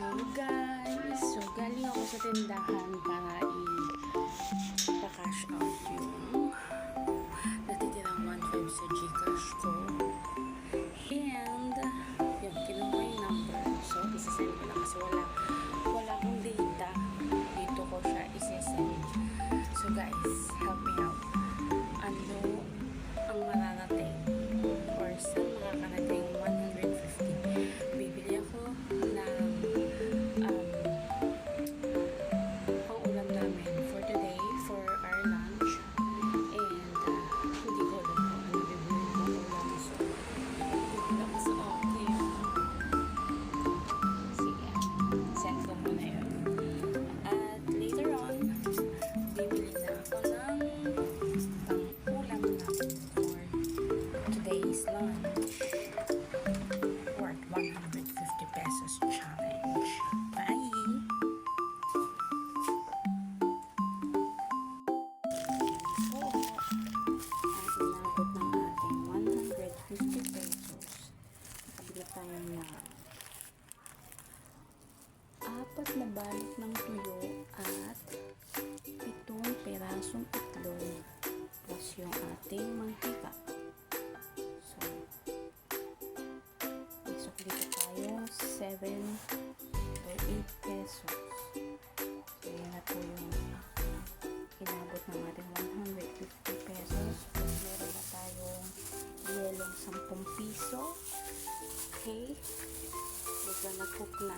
Hello guys! So galing ako sa tindahan para i-cash out yung natitirang 1.5 sa Gcash ko. And yun, kinuha yung number. So isasend ko na kasi wala akong data. Dito ko siya isasend. So guys, help me out. Ano ang mararating? Or saan makakarating 150? Bibili ako ng pang-ulam namin for today, for our lunch. And hindi ko alam kung ano bibili kong ulam. So, bibili ako sa okay. Sige, send ko muna yun. At later on, bibili na ako ng pang-ulam namin for today's lunch. Worth 150 pesos challenge. Bye! So, ang inabot ng ating 150 pesos. Nakabili tayo na 4 na balot ng tuyo at 7 perasong itlog plus yung ating mantika. So, isok dito tayo 7 or 8 pesos. So, yan na po yung inabot ng ating 150 pesos. Plus, meron na tayong yelong 10 piso. Okay. Bigla na cook na.